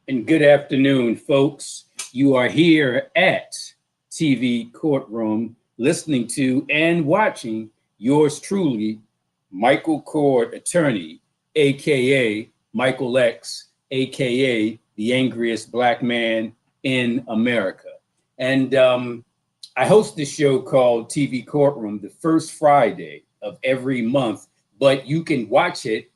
And good afternoon, folks. You are here at TV Courtroom, listening to and watching yours truly, Michael Cord, attorney, aka Michael X, aka the angriest black man in America. And I host this show called TV Courtroom the first Friday of every month, but you can watch it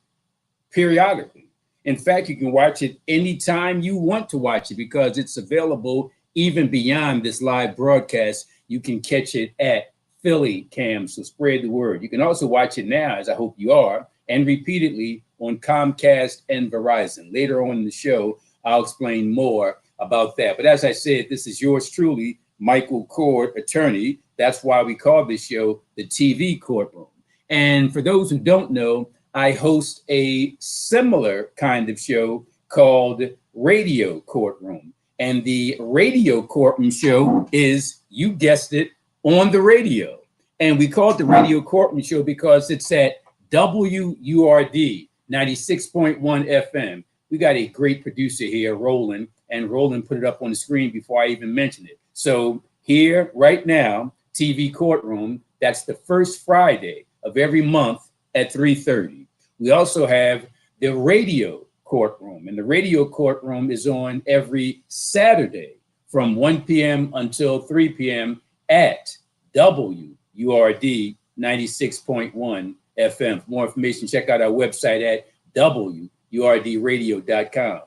periodically. In fact, you can watch it anytime you want to watch it because it's available even beyond this live broadcast. You can catch it at Philly Cam, so spread the word. You can also watch it now, as I hope you are, and repeatedly on Comcast and Verizon. Later on in the show, I'll explain more about that. But as I said, this is yours truly, Michael Cord, attorney. That's why we call this show the TV Courtroom. And for those who don't know, I host a similar kind of show called Radio Courtroom. And the Radio Courtroom show is, you guessed it, on the radio. And we call it the Radio Courtroom show because it's at WURD 96.1 FM. We got a great producer here, Roland, and Roland put it up on the screen before I even mentioned it. So here, right now, TV Courtroom, that's the first Friday of every month at 3:30. We also have the Radio Courtroom, and the Radio Courtroom is on every Saturday from 1 p.m. until 3 p.m. at WURD 96.1 FM. For more information, check out our website at WURDradio.com.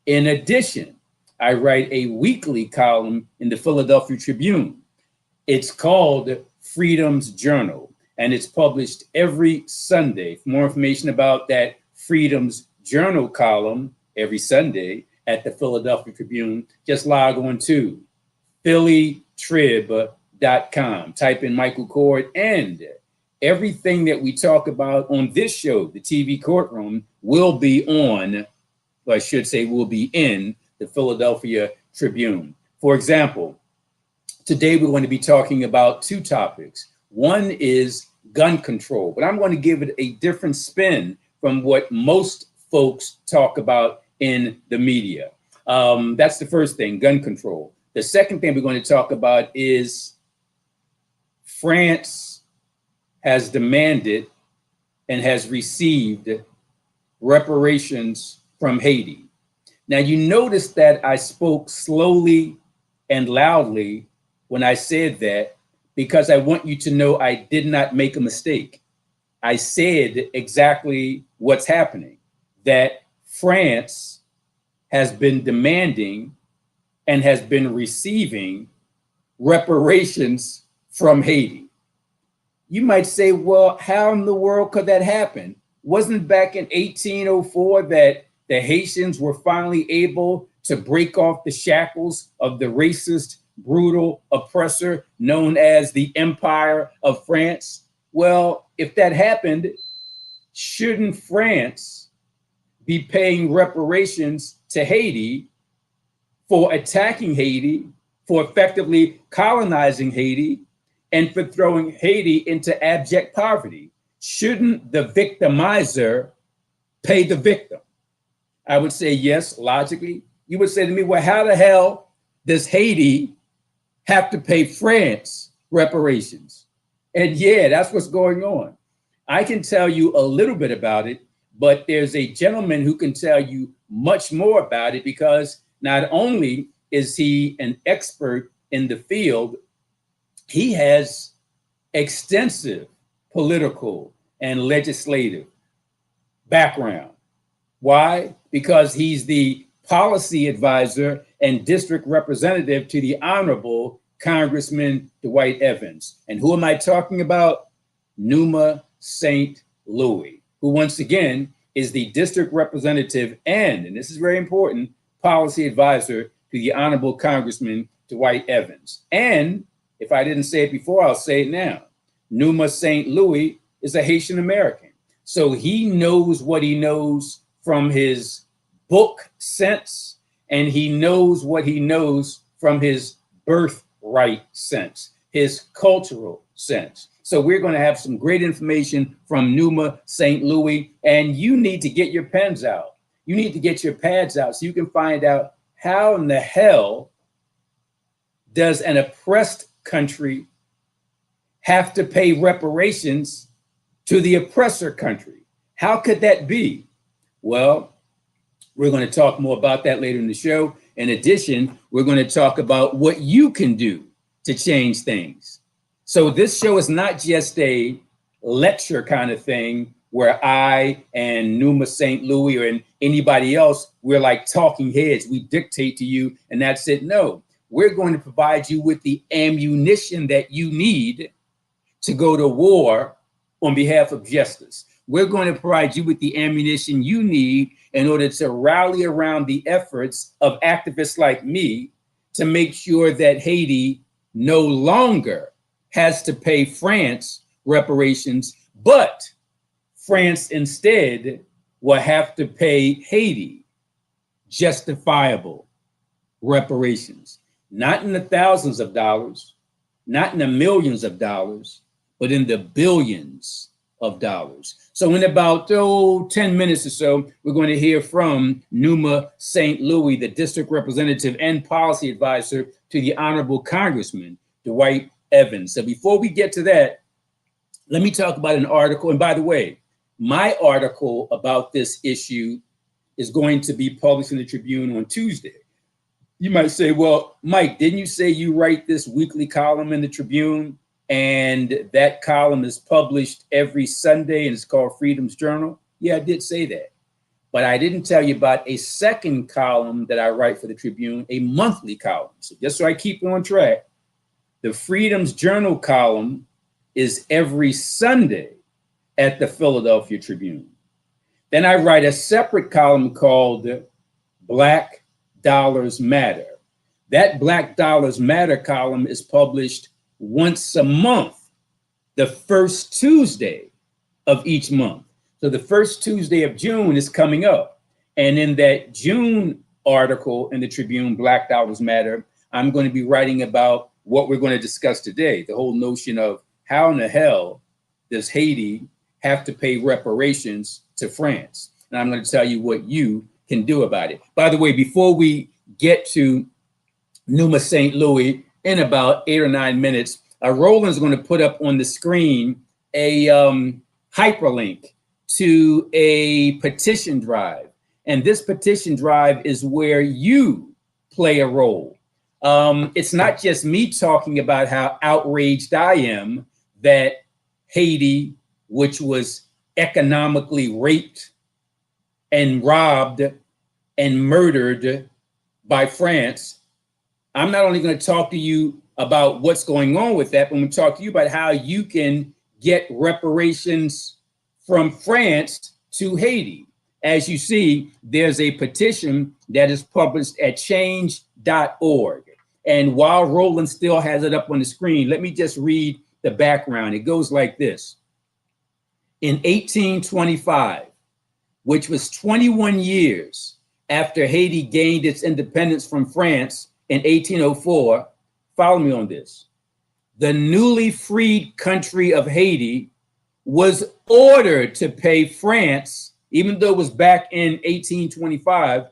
In addition, I write a weekly column in the Philadelphia Tribune. It's called Freedom's Journal, and it's published every Sunday. For more information about that Freedom's Journal column every Sunday at the Philadelphia Tribune, just log on to phillytrib.com. Type in Michael Cord, and everything that we talk about on this show, the TV Courtroom, will be on, or I should say will be in, the Philadelphia Tribune. For example, today we're going to be talking about two topics. One is gun control, but I'm going to give it a different spin from what most folks talk about in the media. That's the first thing, gun control. The second thing we're going to talk about is France has demanded and has received reparations from Haiti. Now, you notice that I spoke slowly and loudly when I said that, because I want you to know I did not make a mistake. I said exactly what's happening, that France has been demanding and has been receiving reparations from Haiti. You might say, well, how in the world could that happen? Wasn't it back in 1804 that the Haitians were finally able to break off the shackles of the racist, brutal oppressor known as the Empire of France? Well, if that happened, shouldn't France be paying reparations to Haiti for attacking Haiti, for effectively colonizing Haiti, and for throwing Haiti into abject poverty? Shouldn't the victimizer pay the victim? I would say yes, logically. You would say to me, well, how the hell does Haiti have to pay France reparations? And yeah, that's what's going on. I can tell you a little bit about it, but there's a gentleman who can tell you much more about it, because not only is he an expert in the field, he has extensive political and legislative background. Why? Because he's the policy advisor and district representative to the Honorable Congressman Dwight Evans. And who am I talking about? Numa St. Louis, who once again is the district representative and this is very important, policy advisor to the Honorable Congressman Dwight Evans. And if I didn't say it before, I'll say it now. Numa St. Louis is a Haitian American. So he knows what he knows from his book sense, and he knows what he knows from his birthright sense, his cultural sense. So we're going to have some great information from Numa St. Louis, and you need to get your pens out. you need to get your pads out so you can find out how in the hell does an oppressed country have to pay reparations to the oppressor country? How could that be? Well, we're going to talk more about that later in the show. In addition, we're going to talk about what you can do to change things. So this show is not just a lecture kind of thing where I and Numa St. Louis or anybody else, we're like talking heads. We dictate to you and that's it. No, we're going to provide you with the ammunition that you need to go to war on behalf of justice. We're going to provide you with the ammunition you need in order to rally around the efforts of activists like me to make sure that Haiti no longer has to pay France reparations, but France instead will have to pay Haiti justifiable reparations, not in the thousands of dollars, not in the millions of dollars, but in the billions of dollars. So in about 10 minutes or so, we're going to hear from Numa St. Louis, the district representative and policy advisor to the Honorable Congressman Dwight Evans. So before we get to that, let me talk about an article. And by the way, my article about this issue is going to be published in the Tribune on Tuesday. You might say, well, Mike, didn't you say you write this weekly column in the Tribune? And that column is published every Sunday and it's called Freedom's Journal. Yeah, I did say that. But I didn't tell you about a second column that I write for the Tribune, a monthly column. So just so I keep on track, the Freedom's Journal column is every Sunday at the Philadelphia Tribune. Then I write a separate column called Black Dollars Matter. That Black Dollars Matter column is published once a month, the first Tuesday of each month. So the first Tuesday of June is coming up. And in that June article in the Tribune, Black Dollars Matter, I'm going to be writing about what we're going to discuss today, the whole notion of how in the hell does Haiti have to pay reparations to France? And I'm going to tell you what you can do about it. By the way, before we get to Numa St. Louis, in about 8 or 9 minutes, Roland's going to put up on the screen a hyperlink to a petition drive. And this petition drive is where you play a role. It's not just me talking about how outraged I am that Haiti, which was economically raped and robbed and murdered by France. I'm not only going to talk to you about what's going on with that, but I'm going to talk to you about how you can get reparations from France to Haiti. As you see, there's a petition that is published at change.org. And while Roland still has it up on the screen, let me just read the background. It goes like this. In 1825, which was 21 years after Haiti gained its independence from France in 1804, follow me on this, the newly freed country of Haiti was ordered to pay France, even though it was back in 1825,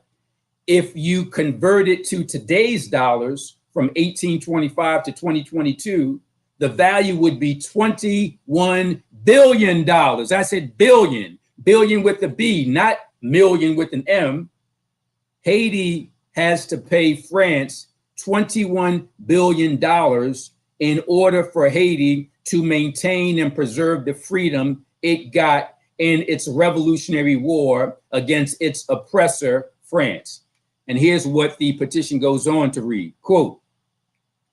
if you convert it to today's dollars from 1825 to 2022, the value would be $21 billion. I said billion, billion with a B, not million with an M. Haiti has to pay France $21 billion in order for Haiti to maintain and preserve the freedom it got in its revolutionary war against its oppressor, France. And here's what the petition goes on to read, quote,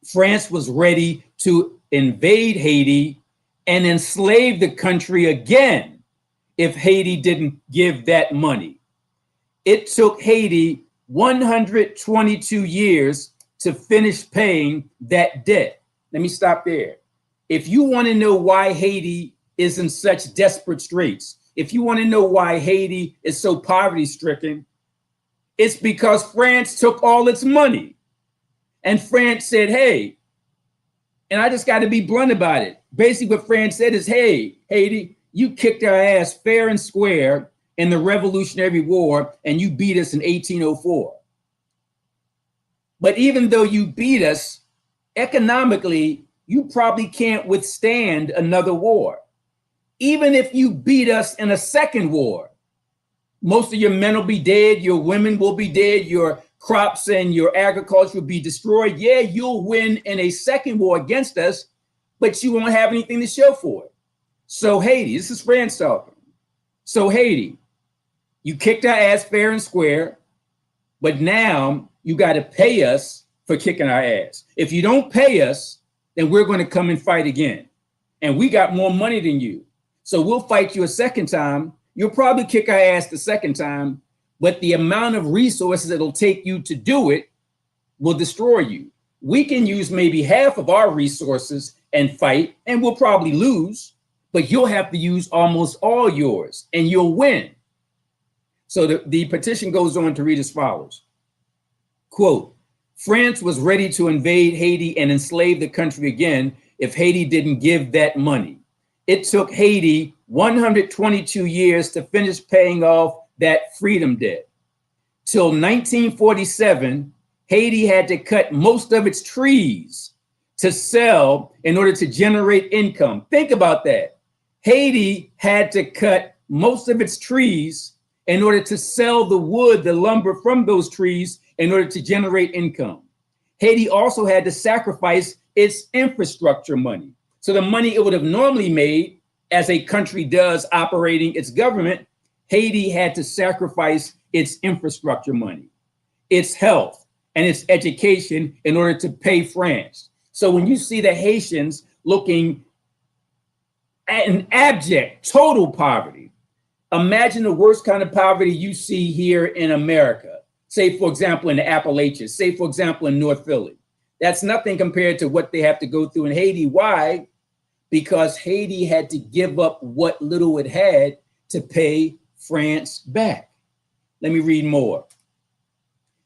France was ready to invade Haiti and enslave the country again if Haiti didn't give that money. It took Haiti 122 years to finish paying that debt. Let me stop there. If you want to know why Haiti is in such desperate straits, if you want to know why Haiti is so poverty-stricken, it's because France took all its money. And France said, hey, and I just got to be blunt about it. Basically what France said is, hey, Haiti, you kicked our ass fair and square. in the Revolutionary War and you beat us in 1804. But even though you beat us, economically, you probably can't withstand another war. Even if you beat us in a second war, most of your men will be dead, your women will be dead, your crops and your agriculture will be destroyed. Yeah, you'll win in a second war against us, but you won't have anything to show for it. So Haiti, this is France talking. So Haiti, you kicked our ass fair and square, but now you got to pay us for kicking our ass. If you don't pay us, then we're going to come and fight again. And we got more money than you. So we'll fight you a second time. You'll probably kick our ass the second time, but the amount of resources it'll take you to do it will destroy you. We can use maybe half of our resources and fight, and we'll probably lose, but you'll have to use almost all yours and you'll win. So the petition goes on to read as follows. Quote, France was ready to invade Haiti and enslave the country again if Haiti didn't give that money. It took Haiti 122 years to finish paying off that freedom debt. Till 1947, Haiti had to cut most of its trees to sell in order to generate income. Think about that. Haiti had to cut most of its trees in order to sell the wood, the lumber from those trees in order to generate income. Haiti also had to sacrifice its infrastructure money. So the money it would have normally made, as a country does operating its government, Haiti had to sacrifice its infrastructure money, its health, and its education in order to pay France. So when you see the Haitians looking at an abject, total poverty, imagine the worst kind of poverty you see here in America. Say, for example, in the Appalachians, say, for example, in North Philly. That's nothing compared to what they have to go through in Haiti. Why? Because Haiti had to give up what little it had to pay France back. Let me read more.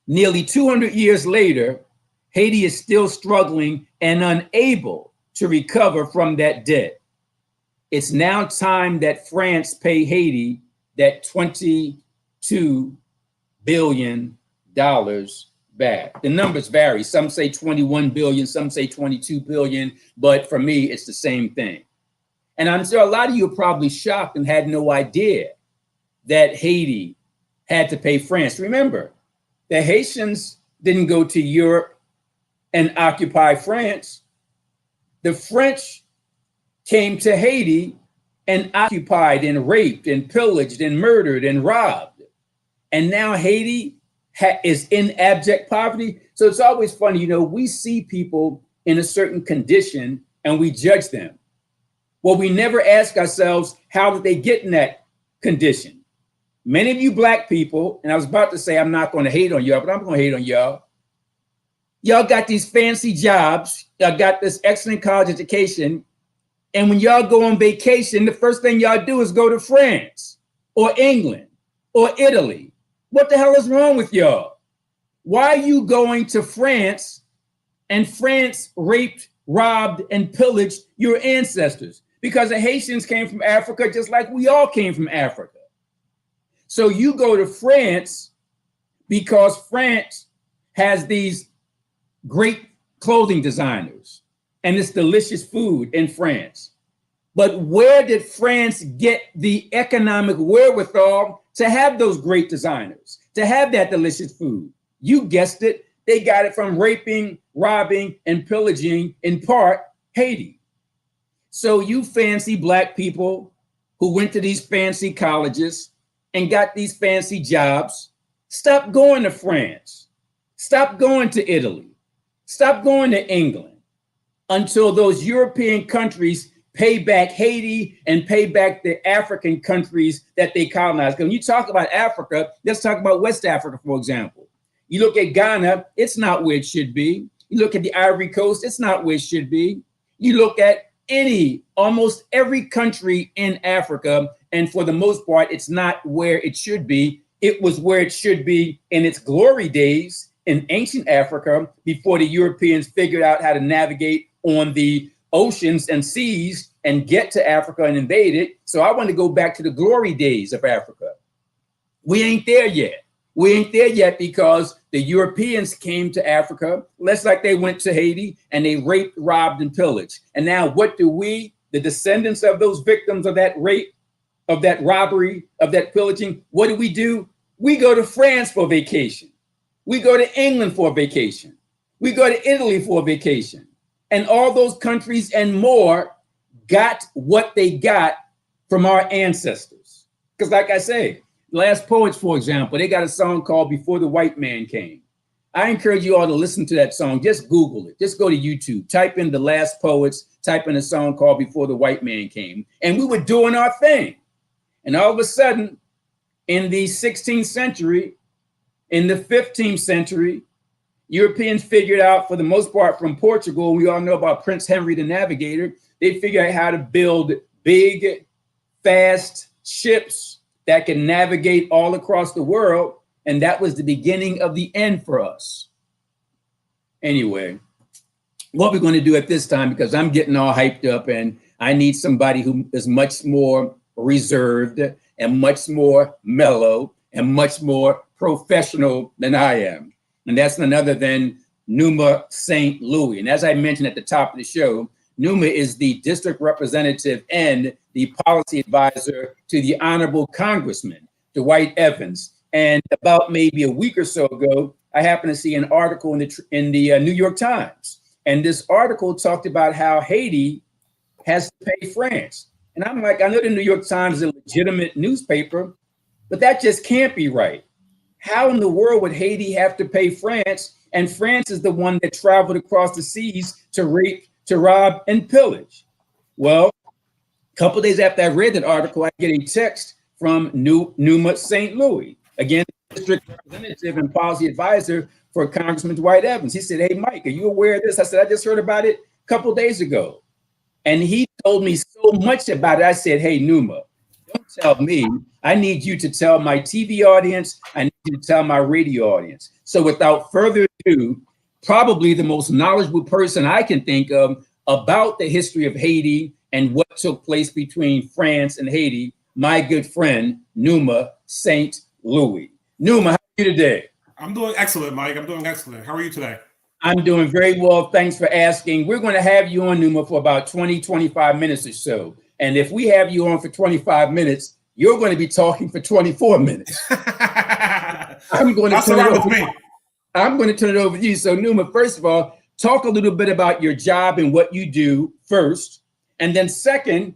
Nearly 200 years later, Haiti is still struggling and unable to recover from that debt. It's now time that France pay Haiti that $22 billion back. The numbers vary. Some say 21 billion, some say 22 billion, but for me, it's the same thing. And I'm sure a lot of you are probably shocked and had no idea that Haiti had to pay France. Remember, the Haitians didn't go to Europe and occupy France. The French came to Haiti and occupied and raped and pillaged and murdered and robbed. And now Haiti is in abject poverty. So it's always funny, you know, we see people in a certain condition and we judge them. Well, we never ask ourselves, how did they get in that condition? Many of you Black people, and I was about to say I'm not going to hate on y'all, but I'm going to hate on y'all. Y'all got these fancy jobs. Y'all got this excellent college education. And when y'all go on vacation, the first thing y'all do is go to France or England or Italy. What the hell is wrong with y'all? Why are you going to France and France raped, robbed, and pillaged your ancestors? Because the Haitians came from Africa just like we all came from Africa. So you go to France because France has these great clothing designers and this delicious food in France. But where did France get the economic wherewithal to have those great designers, to have that delicious food? You guessed it. They got it from raping, robbing, and pillaging, in part, Haiti. So you fancy Black people who went to these fancy colleges and got these fancy jobs, stop going to France. Stop going to Italy. Stop going to England until those European countries pay back Haiti and pay back the African countries that they colonized. Because when you talk about Africa, let's talk about West Africa, for example. You look at Ghana, it's not where it should be. You look at the Ivory Coast, it's not where it should be. You look at almost every country in Africa, and for the most part, it's not where it should be. It was where it should be in its glory days in ancient Africa before the Europeans figured out how to navigate on the oceans and seas and get to Africa and invade it. So I want to go back to the glory days of Africa. We ain't there yet. We ain't there yet because the Europeans came to Africa, less like they went to Haiti, and they raped, robbed, and pillaged. And now what do we, the descendants of those victims of that rape, of that robbery, of that pillaging, what do? We go to France for vacation. We go to England for vacation. We go to Italy for vacation. And all those countries and more got what they got from our ancestors. Because like I say, Last Poets, for example, they got a song called Before the White Man Came. I encourage you all to listen to that song. Just Google it. Just go to YouTube. Type in The Last Poets. Type in a song called Before the White Man Came. And we were doing our thing. And all of a sudden, in the 16th century, in the 15th century, Europeans figured out, for the most part, from Portugal, we all know about Prince Henry the Navigator, they figured out how to build big, fast ships that can navigate all across the world. And that was the beginning of the end for us. Anyway, what we're going to do at this time, because I'm getting all hyped up and I need somebody who is much more reserved and much more mellow and much more professional than I am. And that's none other than Numa St. Louis. And as I mentioned at the top of the show, Numa is the district representative and the policy advisor to the Honorable Congressman Dwight Evans. And about maybe a week or so ago, I happened to see an article in the New York Times. And this article talked about how Haiti has to pay France. And I'm like, I know the New York Times is a legitimate newspaper, but that just can't be right. How in the world would Haiti have to pay France? And France is the one that traveled across the seas to rape, to rob, and pillage. Well, a couple of days after I read that article, I get a text from Numa St. Louis, again, district representative and policy advisor for Congressman Dwight Evans. He said, "Hey, Mike, are you aware of this?" I said, "I just heard about it a couple of days ago." And he told me so much about it. I said, "Hey, Numa, don't tell me. I need you to tell my TV audience. I need you to tell my radio audience." So without further ado, probably the most knowledgeable person I can think of about the history of Haiti and what took place between France and Haiti, my good friend, Numa St. Louis. Numa, how are you today? I'm doing excellent, Mike. I'm doing excellent. How are you today? I'm doing very well. Thanks for asking. We're going to have you on, Numa, for about 20, 25 minutes or so. And if we have you on for 25 minutes, you're going to be talking for 24 minutes. I'm going to turn it over to you. So, Numa, first of all, talk a little bit about your job and what you do first. And then second,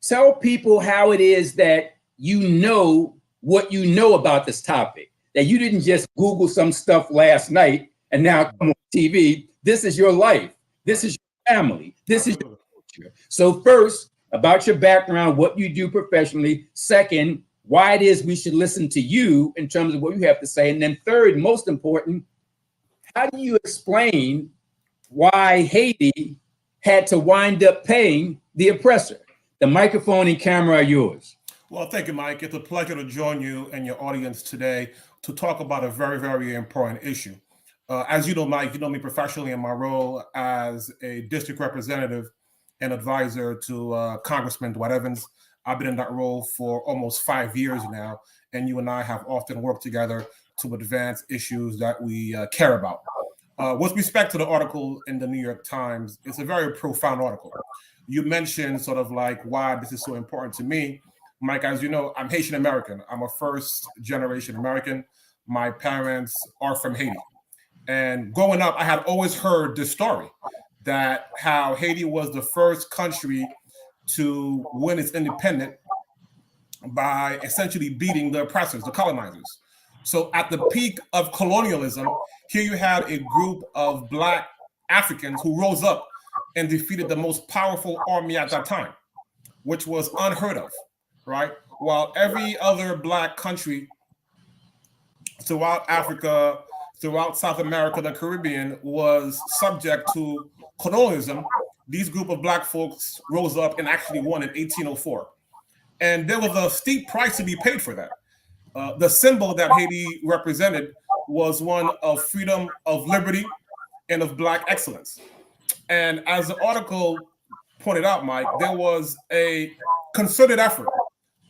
tell people how it is that you know what you know about this topic, that you didn't just Google some stuff last night and now come on TV. This is your life. This is your family. This is your culture. So first, about your background, what you do professionally. Second, why it is we should listen to you in terms of what you have to say. And then third, most important, how do you explain why Haiti had to wind up paying the oppressor? The microphone and camera are yours. Well, thank you, Mike. It's a pleasure to join you and your audience today to talk about a very, very important issue. As you know, Mike, you know me professionally in my role as a district representative and advisor to Congressman Dwight Evans. I've been in that role for almost 5 years now, and you and I have often worked together to advance issues that we care about. With respect to the article in the New York Times, it's a very profound article. You mentioned sort of like why this is so important to me. Mike, as you know, I'm Haitian American. I'm a first generation American. My parents are from Haiti. And growing up, I had always heard this story that how Haiti was the first country to win its independence by essentially beating the oppressors, the colonizers. So at the peak of colonialism, here you had a group of Black Africans who rose up and defeated the most powerful army at that time, which was unheard of, right? While every other Black country throughout Africa, throughout South America, the Caribbean was subject to colonialism, these group of Black folks rose up and actually won in 1804. And there was a steep price to be paid for that. The symbol that Haiti represented was one of freedom, of liberty, and of Black excellence. And as the article pointed out, Mike, there was a concerted effort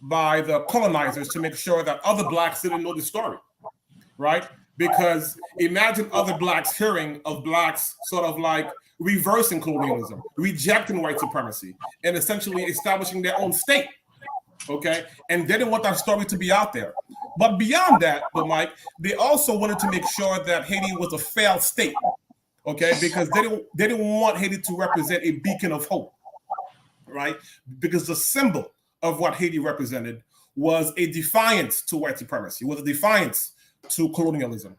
by the colonizers to make sure that other blacks didn't know the story, right? Because imagine other blacks hearing of blacks sort of like reversing colonialism, rejecting white supremacy, and essentially establishing their own state, okay? And they didn't want that story to be out there. But beyond that, but Mike, they also wanted to make sure that Haiti was a failed state, okay? Because they didn't want Haiti to represent a beacon of hope, right? Because the symbol of what Haiti represented was a defiance to white supremacy, was a defiance to colonialism.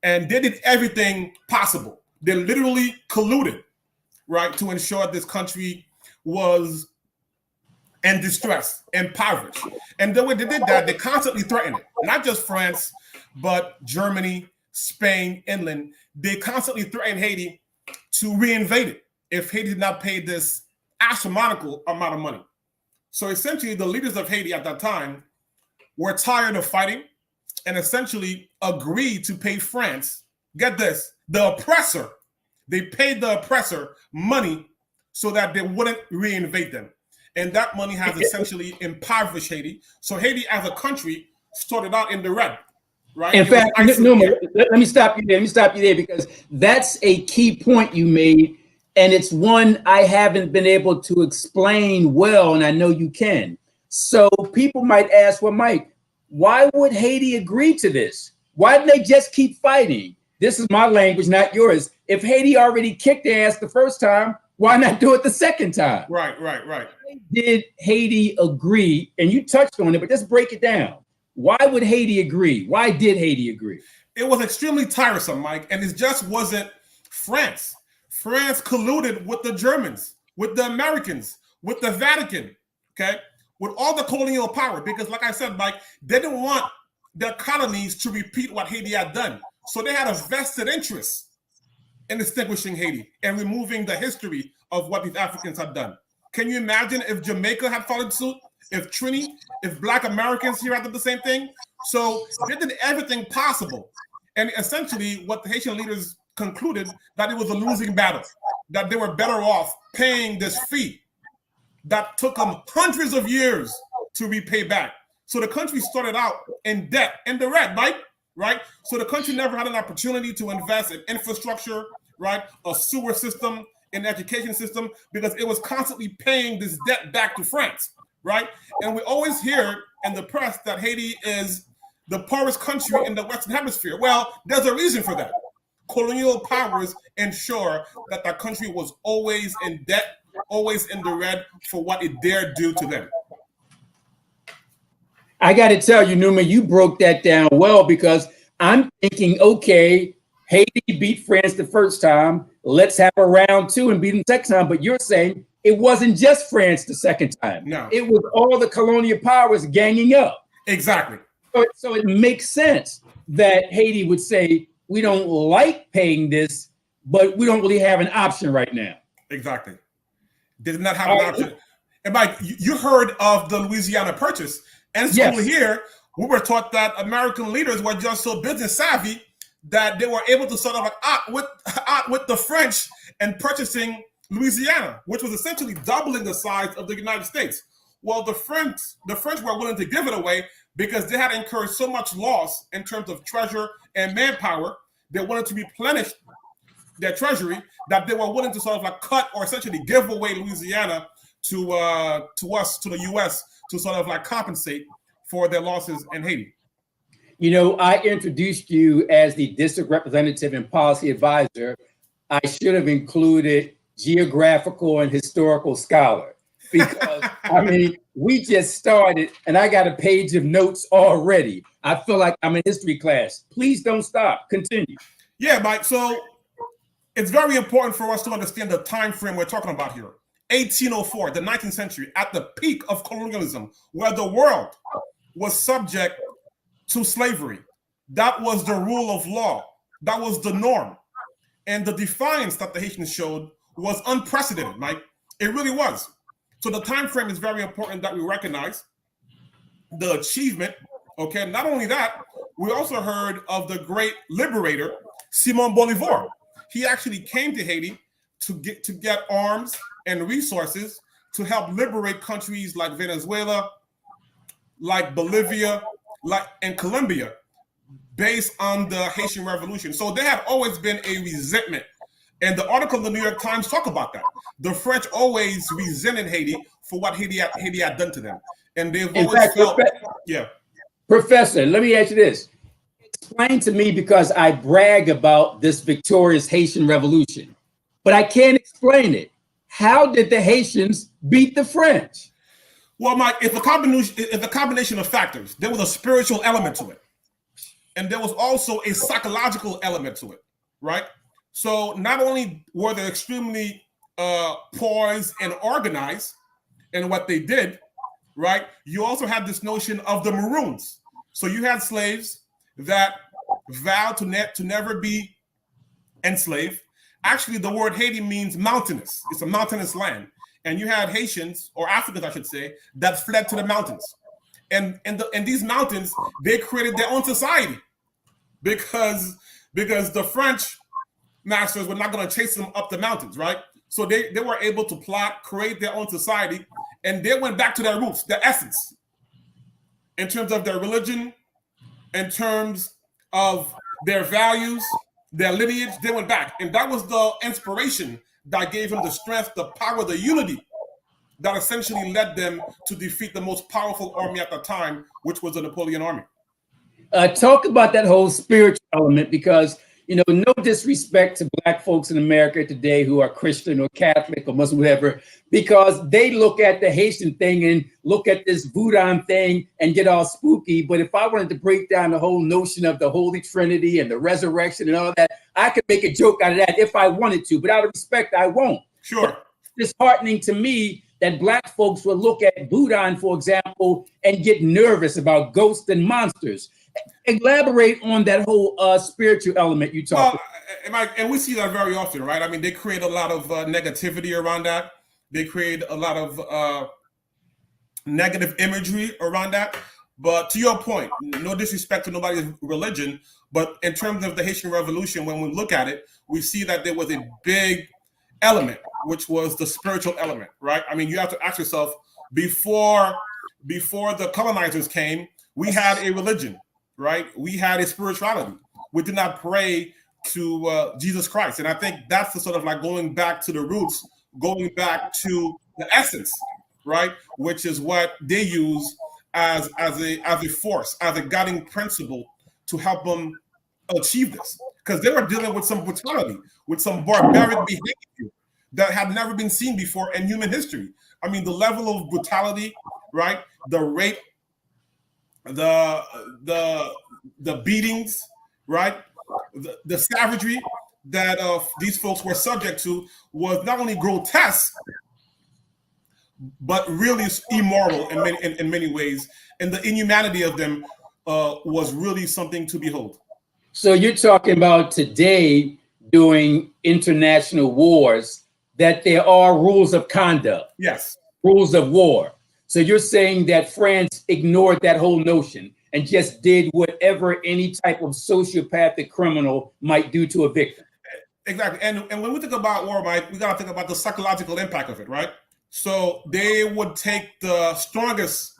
And they did everything possible. They literally colluded, right, to ensure this country was in distress, impoverished. And the way they did that, they constantly threatened it. Not just France, but Germany, Spain, England. They constantly threatened Haiti to reinvade it if Haiti did not pay this astronomical amount of money. So essentially, the leaders of Haiti at that time were tired of fighting and essentially agreed to pay France, get this, the oppressor. They paid the oppressor money so that they wouldn't reinvade them. And that money has essentially impoverished Haiti. So Haiti as a country started out in the red, right? In fact, Numa, let me stop you there. Let me stop you there because that's a key point you made. And it's one I haven't been able to explain well, and I know you can. So people might ask, well, Mike, why would Haiti agree to this? Why didn't they just keep fighting? This is my language, not yours. If Haiti already kicked their ass the first time, why not do it the second time? Right. Did Haiti agree? And you touched on it, but just break it down. Why would Haiti agree? Why did Haiti agree? It was extremely tiresome, Mike, and it just wasn't France. France colluded with the Germans, with the Americans, with the Vatican, okay, with all the colonial power. Because like I said, Mike, they didn't want their colonies to repeat what Haiti had done. So they had a vested interest in extinguishing Haiti and removing the history of what these Africans had done. Can you imagine if Jamaica had followed suit? If Trini, if Black Americans here had done the same thing? So they did everything possible. And essentially what the Haitian leaders concluded that it was a losing battle, that they were better off paying this fee that took them hundreds of years to repay back. So the country started out in debt, in the red, right? So the country never had an opportunity to invest in infrastructure, right? A sewer system, an education system, because it was constantly paying this debt back to France, right? And we always hear in the press that Haiti is the poorest country in the Western Hemisphere. Well, there's a reason for that. Colonial powers ensure that the country was always in debt, always in the red for what it dared do to them. I got to tell you, Numa, you broke that down well because I'm thinking, okay, Haiti beat France the first time. Let's have a round two and beat them the second time. But you're saying it wasn't just France the second time. No. It was all the colonial powers ganging up. Exactly. So it makes sense that Haiti would say, we don't like paying this, but we don't really have an option right now. Exactly. They did not have an option. And Mike, you heard of the Louisiana Purchase. And school here, we were taught that American leaders were just so business savvy that they were able to sort of out with the French and purchasing Louisiana, which was essentially doubling the size of the United States. Well, the French were willing to give it away because they had incurred so much loss in terms of treasure and manpower. They wanted to replenish their treasury that they were willing to sort of like cut or essentially give away Louisiana to us, to the U.S., to sort of like compensate for their losses in Haiti. You know, I introduced you as the district representative and policy advisor. I should have included geographical and historical scholar because, I mean, we just started and I got a page of notes already. I feel like I'm in history class. Please don't stop. Continue. Yeah, Mike. So it's very important for us to understand the time frame we're talking about here. 1804, the 19th century, at the peak of colonialism, where the world was subject to slavery. That was the rule of law. That was the norm. And the defiance that the Haitians showed was unprecedented, Mike. It really was. So the time frame is very important that we recognize the achievement. Okay, not only that, we also heard of the great liberator, Simon Bolivar. He actually came to Haiti to get arms and resources to help liberate countries like Venezuela, like Bolivia, like and Colombia, based on the Haitian Revolution. So there have always been a resentment. And the article in the New York Times talk about that. The French always resented Haiti for what Haiti had done to them. And they've In always fact, felt, yeah. Professor, let me ask you this. Explain to me, because I brag about this victorious Haitian Revolution, but I can't explain it. How did the Haitians beat the French? Well, Mike, it's a combination of factors. There was a spiritual element to it. And there was also a psychological element to it, right? So not only were they extremely poised and organized in what they did, right? You also had this notion of the Maroons. So you had slaves that vowed to never be enslaved. Actually, the word Haiti means mountainous. It's a mountainous land. And you had Haitians, or Africans, I should say, that fled to the mountains. And in these mountains, they created their own society because the French masters were not going to chase them up the mountains, right? So they were able to plot, create their own society, and they went back to their roots, their essence, in terms of their religion, in terms of their values, their lineage. They went back. And that was the inspiration that gave them the strength, the power, the unity that essentially led them to defeat the most powerful army at the time, which was the Napoleon army. Talk about that whole spiritual element, because, no disrespect to Black folks in America today who are Christian or Catholic or Muslim, whatever, because they look at the Haitian thing and look at this voodoo thing and get all spooky. But if I wanted to break down the whole notion of the Holy Trinity and the resurrection and all that, I could make a joke out of that if I wanted to, but out of respect, I won't. Sure. But it's disheartening to me that Black folks will look at voodoo, for example, and get nervous about ghosts and monsters. Elaborate on that whole spiritual element you talked about. And we see that very often, right? I mean, they create a lot of negativity around that. They create a lot of negative imagery around that. But to your point, no disrespect to nobody's religion, but in terms of the Haitian Revolution, when we look at it, we see that there was a big element, which was the spiritual element, right? I mean, you have to ask yourself, before the colonizers came, we had a religion, right? We had a spirituality. We did not pray to Jesus Christ. And I think that's the sort of like going back to the roots, going back to the essence, right? Which is what they use as a force, as a guiding principle to help them achieve this. Because they were dealing with some brutality, with some barbaric behavior that had never been seen before in human history. I mean, the level of brutality, right? The rape, the beatings, right? The savagery that these folks were subject to was not only grotesque, but really immoral in many ways. And the inhumanity of them was really something to behold. So you're talking about today during international wars that there are rules of conduct. Yes. Rules of war. So you're saying that France ignored that whole notion and just did whatever any type of sociopathic criminal might do to a victim. Exactly. And when we think about war, Mike, we got to think about the psychological impact of it, right? So they would take the strongest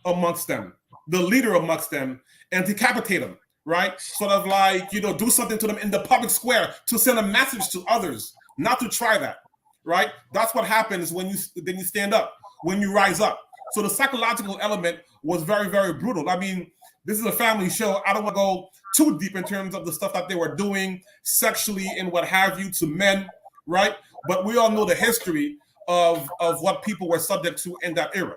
amongst them, the leader amongst them, and decapitate them, right? Sort of like, do something to them in the public square to send a message to others, not to try that, right? That's what happens when you stand up, when you rise up. So the psychological element was very, very brutal. I mean, this is a family show. I don't want to go too deep in terms of the stuff that they were doing sexually and what have you to men, right? But we all know the history of what people were subject to in that era,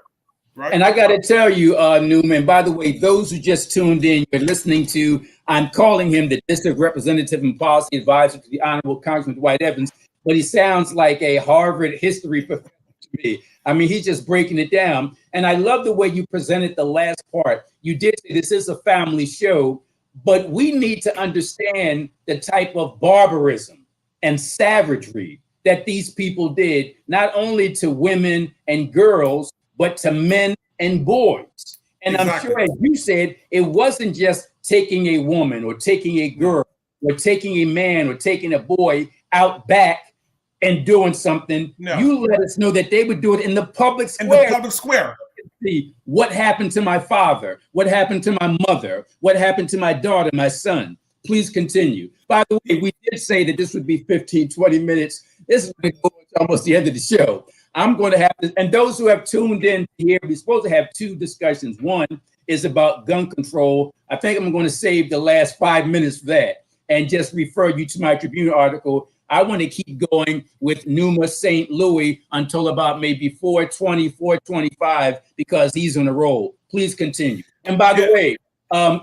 right? And I got to tell you, Newman, by the way, those who just tuned in, you're listening to, I'm calling him the District Representative and Policy Advisor to the Honorable Congressman Dwight Evans, but he sounds like a Harvard history professor to me. I mean, he's just breaking it down. And I love the way you presented the last part. You did say this is a family show, but we need to understand the type of barbarism and savagery that these people did, not only to women and girls, but to men and boys. And exactly. I'm sure, as you said, it wasn't just taking a woman or taking a girl or taking a man or taking a boy out back and doing something. No. You let us know that they would do it in the public square. In the public square. see what happened to my father, what happened to my mother, what happened to my daughter, my son. Please continue. By the way, we did say that this would be 15, 20 minutes. This is almost the end of the show. I'm going to have to, and those who have tuned in here, we're supposed to have two discussions. One is about gun control. I think I'm going to save the last 5 minutes for that and just refer you to my Tribune article. I want to keep going with Numa St. Louis until about maybe 4:20, 4:25, because he's on a roll. Please continue. And by the way,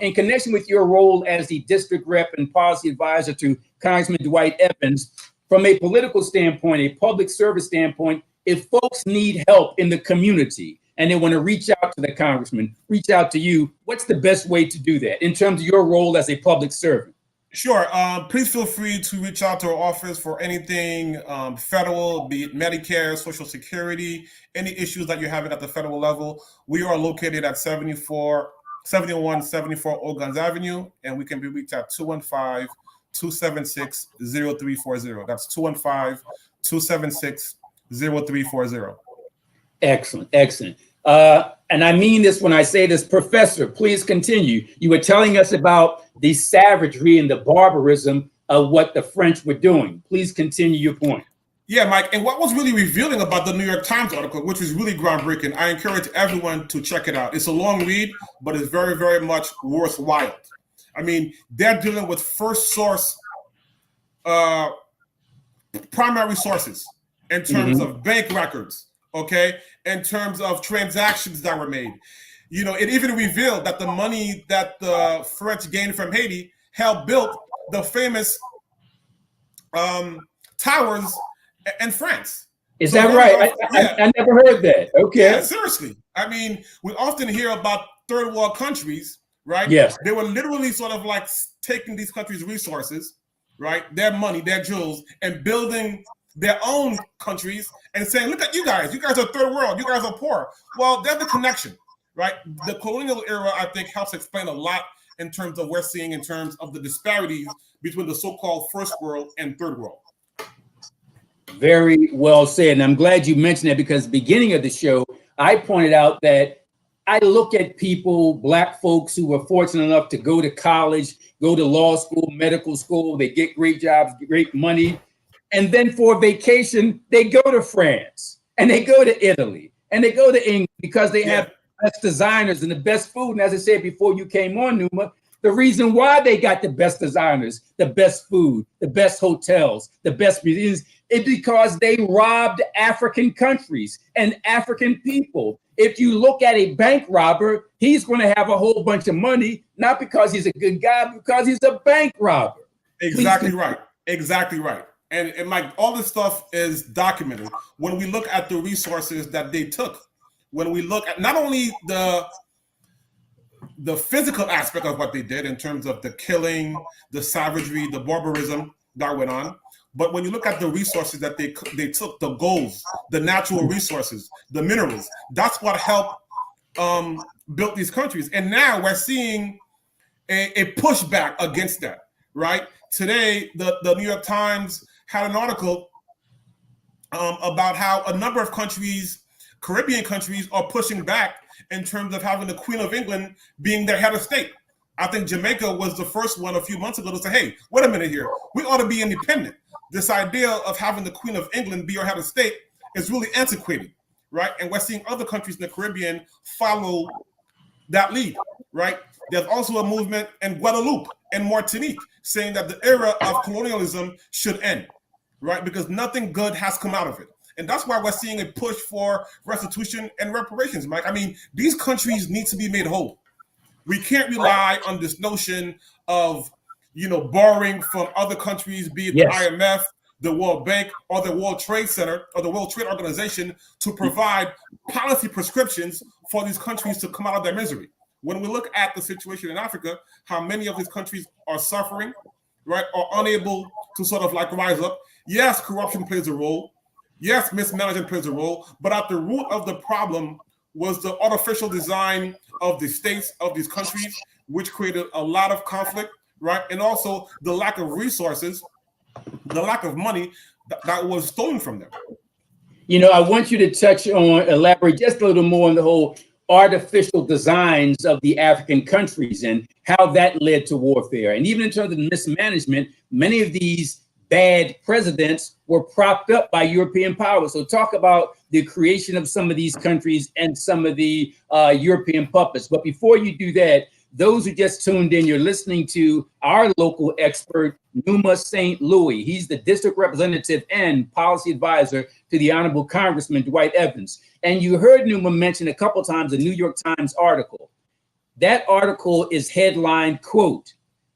in connection with your role as the district rep and policy advisor to Congressman Dwight Evans, from a political standpoint, a public service standpoint, if folks need help in the community and they want to reach out to the congressman, reach out to you, what's the best way to do that in terms of your role as a public servant? Sure. Please feel free to reach out to our office for anything federal, be it Medicare, Social Security, any issues that you're having at the federal level. We are located at 7174 Old Guns Avenue, and we can be reached at 215-276-0340. That's 215-276-0340. Excellent, excellent. And I mean this when I say this, Professor, please continue. You were telling us about the savagery and the barbarism of what the French were doing. Please continue your point. Yeah, Mike. And what was really revealing about the New York Times article, which was really groundbreaking, I encourage everyone to check it out. It's a long read, but it's very, very much worthwhile. I mean, they're dealing with first source, primary sources in terms of bank records, okay, in terms of transactions that were made. You know, it even revealed that the money that the French gained from Haiti helped build the famous towers in France. Is that right? I never heard that. Okay. Yeah, seriously. I mean, we often hear about third world countries, right? Yes. They were literally sort of like taking these countries' resources, right? Their money, their jewels, and building their own countries and saying, look at you guys. You guys are third world. You guys are poor. Well, there's the connection, right? The colonial era, I think, helps explain a lot in terms of we're seeing in terms of the disparities between the so-called first world and third world. Very well said. And I'm glad you mentioned that, because at the beginning of the show, I pointed out that I look at people, Black folks who were fortunate enough to go to college, go to law school, medical school, they get great jobs, great money. And then for vacation, they go to France and they go to Italy and they go to England because they have the best designers and the best food. And as I said before you came on, Numa, the reason why they got the best designers, the best food, the best hotels, the best museums, is because they robbed African countries and African people. If you look at a bank robber, he's going to have a whole bunch of money, not because he's a good guy, but because he's a bank robber. Exactly right. Exactly right. And Mike, all this stuff is documented. When we look at the resources that they took, when we look at not only the physical aspect of what they did in terms of the killing, the savagery, the barbarism that went on, but when you look at the resources that they took, the golds, the natural resources, the minerals, that's what helped build these countries. And now we're seeing a pushback against that, right? Today, the New York Times had an article about how a number of countries, Caribbean countries, are pushing back in terms of having the Queen of England being their head of state. I think Jamaica was the first one a few months ago to say, hey, wait a minute here. We ought to be independent. This idea of having the Queen of England be your head of state is really antiquated, right? And we're seeing other countries in the Caribbean follow that lead, right? There's also a movement in Guadeloupe and Martinique saying that the era of colonialism should end, right? Because nothing good has come out of it. And that's why we're seeing a push for restitution and reparations, Mike. I mean, these countries need to be made whole. We can't rely on this notion of, borrowing from other countries, be it the IMF, the World Bank, or the World Trade Center, or the World Trade Organization, to provide policy prescriptions for these countries to come out of their misery. When we look at the situation in Africa, how many of these countries are suffering, right, or unable to sort of like rise up. Yes, corruption plays a role. Yes, mismanagement plays a role. But at the root of the problem was the artificial design of the states of these countries, which created a lot of conflict, right? And also the lack of resources, the lack of money that was stolen from them. I want you to elaborate just a little more on the whole artificial designs of the African countries and how that led to warfare. And even in terms of mismanagement, many of these bad presidents were propped up by European powers. So talk about the creation of some of these countries and some of the European puppets. But before you do that, those who just tuned in, you're listening to our local expert, Numa St. Louis. He's the district representative and policy advisor to the Honorable Congressman Dwight Evans. And you heard Numa mention a couple times a New York Times article. That article is headlined, quote,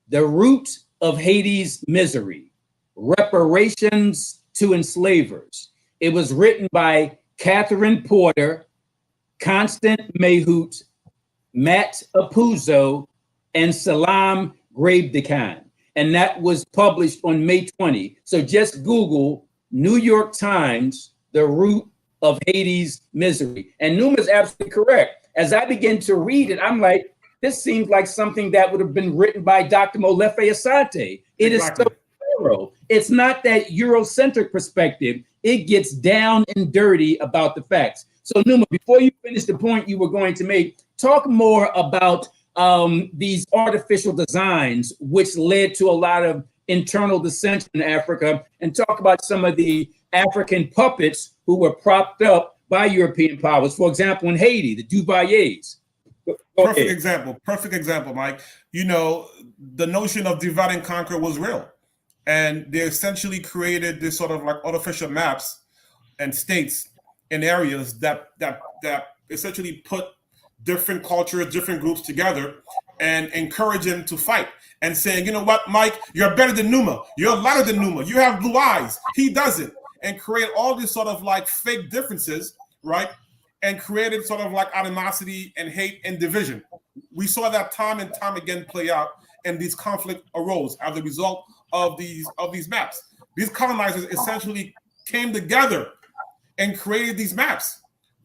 "The Root of Haiti's Misery, Reparations to Enslavers." It was written by Catherine Porter, Constant Mayhout, Matt Apuzzo, and Salam Grabe-Decan. And that was published on May 20. So just Google New York Times, The Root of Haiti's Misery. And Numa's absolutely correct. As I begin to read it, I'm like, this seems like something that would have been written by Dr. Molefe Asante. It exactly. Is so thorough. It's not that Eurocentric perspective. It gets down and dirty about the facts. So Numa, before you finish the point you were going to make, talk more about these artificial designs, which led to a lot of internal dissension in Africa, and talk about some of the African puppets who were propped up by European powers. For example, in Haiti, the Duvaliers. Perfect example, Mike. You know, the notion of divide and conquer was real. And they essentially created this sort of like artificial maps and states in areas that essentially put different cultures, different groups together and encourage them to fight and saying, you know what, Mike, you're better than Numa. You're lighter than Numa. You have blue eyes. He doesn't. And create all these sort of like fake differences, right? And created sort of like animosity and hate and division. We saw that time and time again play out, and these conflicts arose as a result of these maps. These colonizers essentially came together and created these maps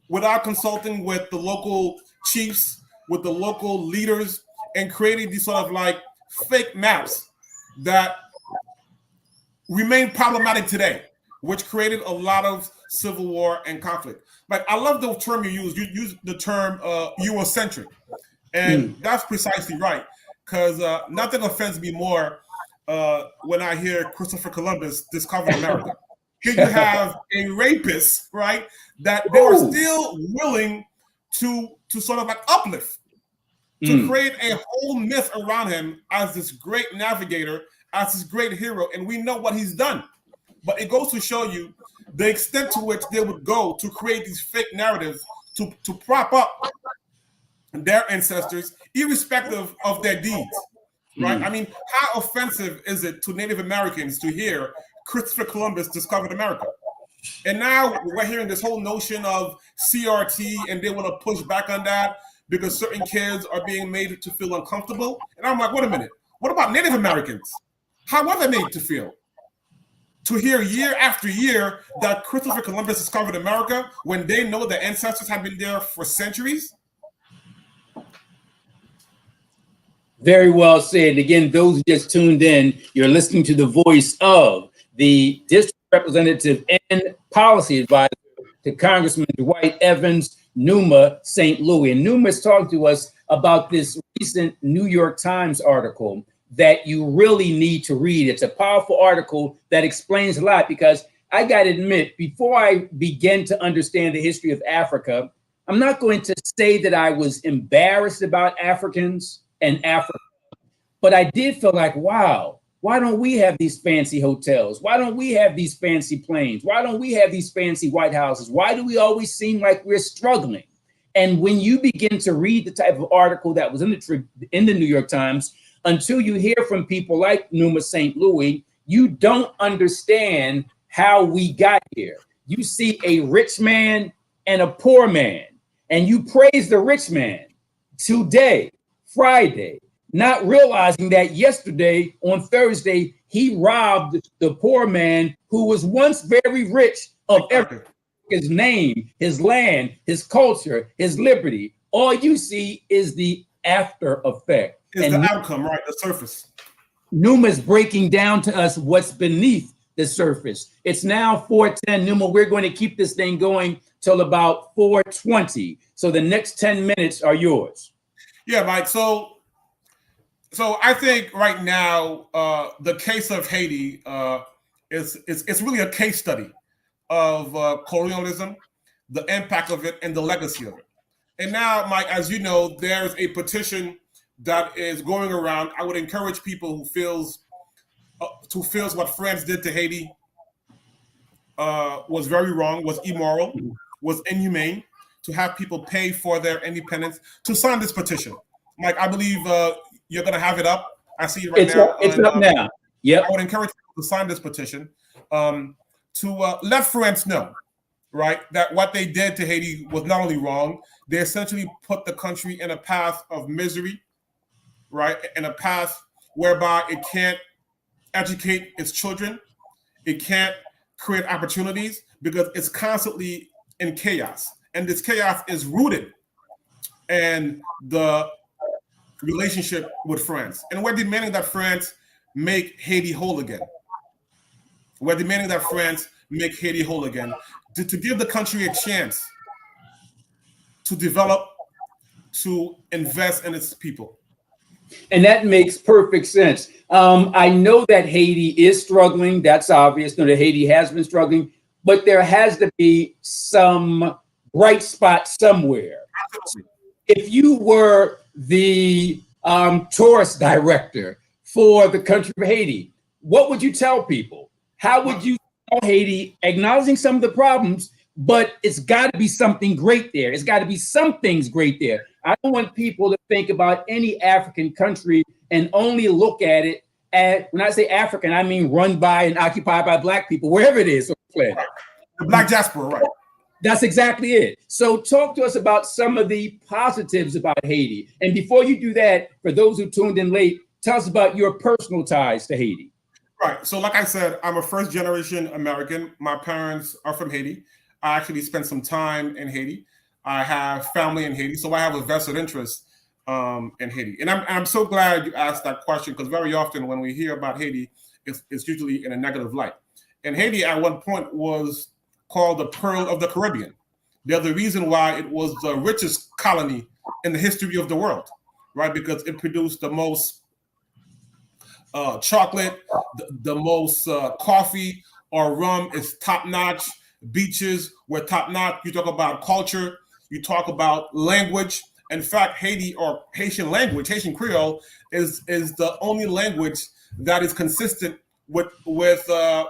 without consulting with the local chiefs, with the local leaders, and created these sort of like fake maps that remain problematic today, which created a lot of civil war and conflict. Like, I love the term you use. You use the term Eurocentric, and that's precisely right, because nothing offends me more when I hear Christopher Columbus discovered America. Here you have a rapist, right, that they were still willing to sort of like uplift, to create a whole myth around him as this great navigator, as this great hero, and we know what he's done. But it goes to show you the extent to which they would go to create these fake narratives to prop up their ancestors, irrespective of their deeds, right? I mean, how offensive is it to Native Americans to hear Christopher Columbus discovered America? And now we're hearing this whole notion of CRT, and they want to push back on that because certain kids are being made to feel uncomfortable. And I'm like, wait a minute, what about Native Americans? How are they made to feel? To hear year after year that Christopher Columbus discovered America when they know their ancestors have been there for centuries? Very well said. Again, those who just tuned in, you're listening to the voice of the district representative and policy advisor to Congressman Dwight Evans, Numa St. Louis. And Numa is talking to us about this recent New York Times article that you really need to read. It's a powerful article that explains a lot, because I got to admit, before I begin to understand the history of Africa, I'm not going to say that I was embarrassed about Africans and Africa, but I did feel like, wow, why don't we have these fancy hotels? Why don't we have these fancy planes? Why don't we have these fancy White Houses? Why do we always seem like we're struggling? And when you begin to read the type of article that was in the New York Times, until you hear from people like Numa St. Louis, you don't understand how we got here. You see a rich man and a poor man, and you praise the rich man today, Friday, not realizing that yesterday, on Thursday, he robbed the poor man who was once very rich of everything: his name, his land, his culture, his liberty. All you see is the after effect. Is the outcome, right? The surface. Numa's breaking down to us what's beneath the surface. It's now 4:10. Numa, we're going to keep this thing going till about 4:20. So the next 10 minutes are yours. Yeah, Mike. So I think right now the case of Haiti is really a case study of colonialism, the impact of it, and the legacy of it. And now, Mike, as you know, there's a petition that is going around. I would encourage people who feels what France did to Haiti was very wrong, was immoral, was inhumane, to have people pay for their independence, to sign this petition. Mike, I believe you're going to have it up. I see it right now. It's up now. Yep. I would encourage people to sign this petition to let France know, right, that what they did to Haiti was not only wrong, they essentially put the country in a path of misery, right, in a path whereby it can't educate its children, it can't create opportunities because it's constantly in chaos. And this chaos is rooted in the relationship with France. And we're demanding that France make Haiti whole again. We're demanding that France make Haiti whole again to give the country a chance to develop, to invest in its people. And that makes perfect sense. I know that Haiti is struggling. That's obvious. No, that Haiti has been struggling, but there has to be some bright spot somewhere. Absolutely. If you were the tourist director for the country of Haiti, what would you tell people? How would you tell Haiti, acknowledging some of the problems, but it's got to be something great there. It's got to be some things great there. I don't want people to think about any African country and only look at it as, when I say African, I mean run by and occupied by Black people, wherever it is. The Black diaspora, right? That's exactly it. So talk to us about some of the positives about Haiti. And before you do that, for those who tuned in late, tell us about your personal ties to Haiti. Right. So like I said, I'm a first generation American. My parents are from Haiti. I actually spent some time in Haiti. I have family in Haiti, so I have a vested interest in Haiti. And I'm so glad you asked that question, because very often when we hear about Haiti, it's usually in a negative light. And Haiti at one point was called the Pearl of the Caribbean. They're the reason why it was the richest colony in the history of the world, right? Because it produced the most chocolate, the most coffee, or rum is top-notch. Beaches were top-notch. You talk about culture, you talk about language. In fact, Haiti, or Haitian language, Haitian Creole, is the only language that is consistent with the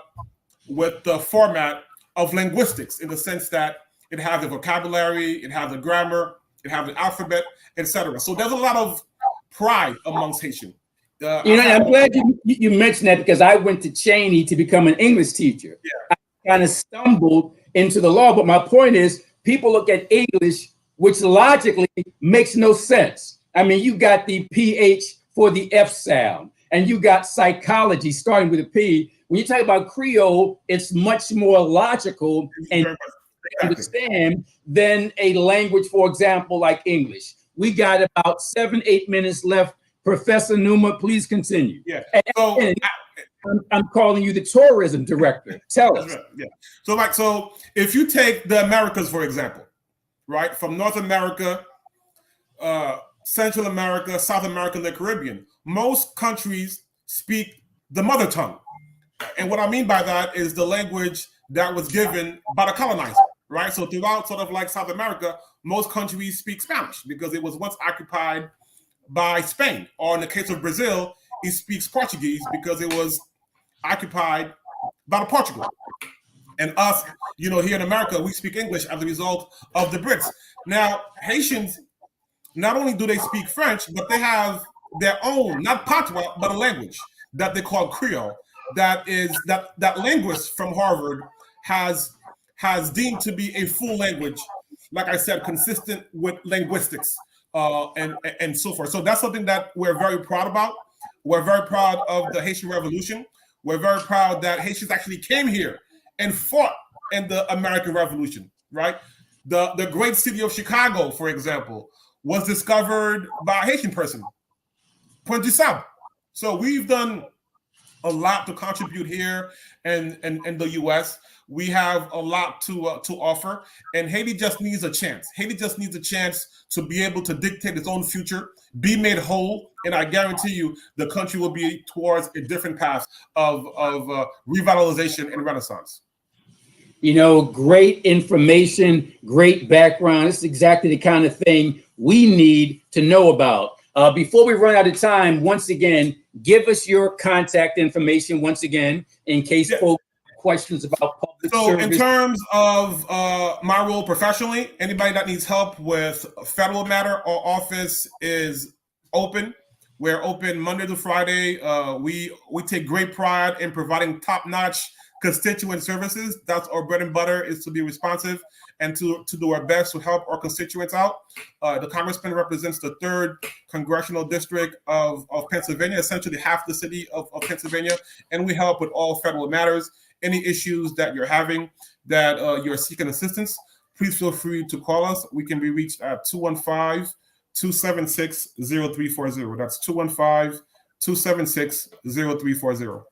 format of linguistics, in the sense that it has the vocabulary, it has the grammar, it has the alphabet, etc. So there's a lot of pride amongst Haitian. I'm glad you mentioned that, because I went to Cheney to become an English teacher. Yeah. I kind of stumbled into the law, but my point is, people look at English, which logically makes no sense. I mean, you got the PH for the F sound, and you got psychology starting with a P. When you talk about Creole, it's much more logical and understand than a language, for example, like English. We got about 7-8 minutes left. Professor Numa, please continue. Yeah. I'm calling you the tourism director. Tell us. Right. Yeah. So if you take the Americas, for example, right, from North America, Central America, South America, and the Caribbean, most countries speak the mother tongue. And what I mean by that is the language that was given by the colonizer, right? So throughout sort of like South America, most countries speak Spanish because it was once occupied by Spain. Or in the case of Brazil, it speaks Portuguese because it was occupied by Portugal. And us, here in America, we speak English as a result of the Brits. Now, Haitians, not only do they speak French, but they have their own, not patois, but a language that they call Creole. That linguist from Harvard has deemed to be a full language, like I said, consistent with linguistics and so forth. So that's something that we're very proud about. We're very proud of the Haitian Revolution. We're very proud that Haitians actually came here and fought in the American Revolution, right? The great city of Chicago, for example, was discovered by a Haitian person, Point du Sable. So we've done a lot to contribute here in the U.S. We have a lot to offer, and Haiti just needs a chance. Haiti just needs a chance to be able to dictate its own future, be made whole, and I guarantee you the country will be towards a different path of revitalization and renaissance. You know, great information, great background. This is exactly the kind of thing we need to know about. Before we run out of time, once again, give us your contact information once again, in case folks have questions about public service. In terms of my role professionally, anybody that needs help with a federal matter, our office is open. We're open Monday to Friday. We take great pride in providing top-notch constituent services. That's our bread and butter, is to be responsive and to do our best to help our constituents out. The congressman represents the 3rd congressional district of Pennsylvania, essentially half the city of Pennsylvania, and we help with all federal matters. Any issues that you're having, that you're seeking assistance, please feel free to call us. We can be reached at 215-276-0340. That's 215-276-0340.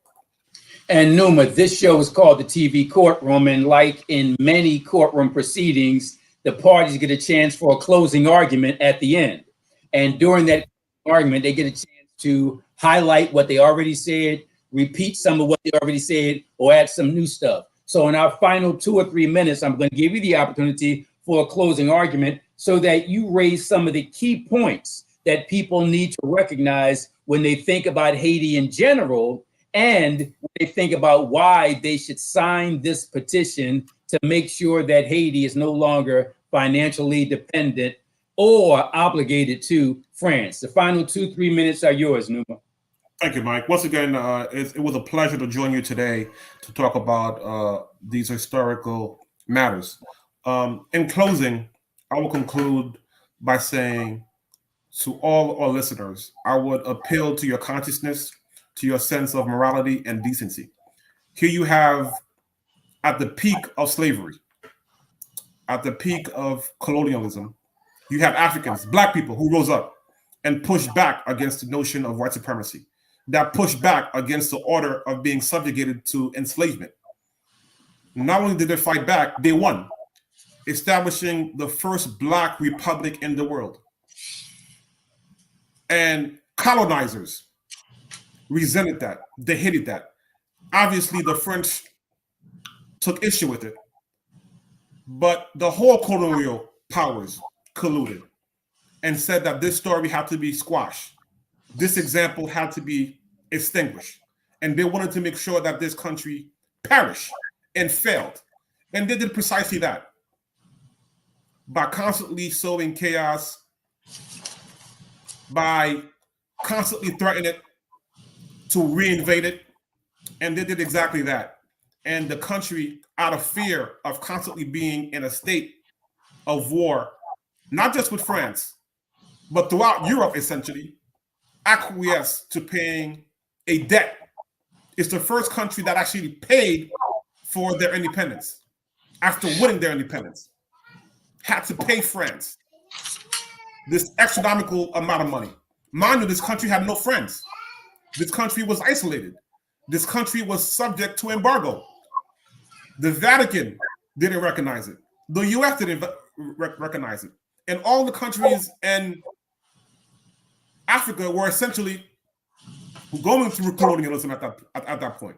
And Numa, this show is called the TV Courtroom, and like in many courtroom proceedings, the parties get a chance for a closing argument at the end. And during that argument, they get a chance to highlight what they already said, repeat some of what they already said, or add some new stuff. So in our final 2 or 3 minutes, I'm going to give you the opportunity for a closing argument so that you raise some of the key points that people need to recognize when they think about Haiti in general, and when they think about why they should sign this petition to make sure that Haiti is no longer financially dependent or obligated to France. The final 2-3 minutes are yours, Numa. Thank you, Mike. Once again, it was a pleasure to join you today to talk about these historical matters. In closing, I will conclude by saying to all our listeners, I would appeal to your consciousness, to your sense of morality and decency. Here you have, at the peak of slavery, at the peak of colonialism, you have Africans, Black people, who rose up and pushed back against the notion of white supremacy, that pushed back against the order of being subjugated to enslavement. Not only did they fight back, they won, establishing the first Black republic in the world. And colonizers resented that. They hated that. Obviously, the French took issue with it, but the whole colonial powers colluded and said that this story had to be squashed. This example had to be extinguished. And they wanted to make sure that this country perished and failed. And they did precisely that by constantly sowing chaos, by constantly threatening it to reinvade it. And they did exactly that. And the country, out of fear of constantly being in a state of war, not just with France, but throughout Europe, essentially, acquiesced to paying a debt. It's the first country that actually paid for their independence after winning their independence. Had to pay France this astronomical amount of money. Mind you, this country had no friends. This country was isolated. This country was subject to embargo. The Vatican didn't recognize it. The US didn't recognize it. And all the countries in Africa were essentially going through colonialism at that point.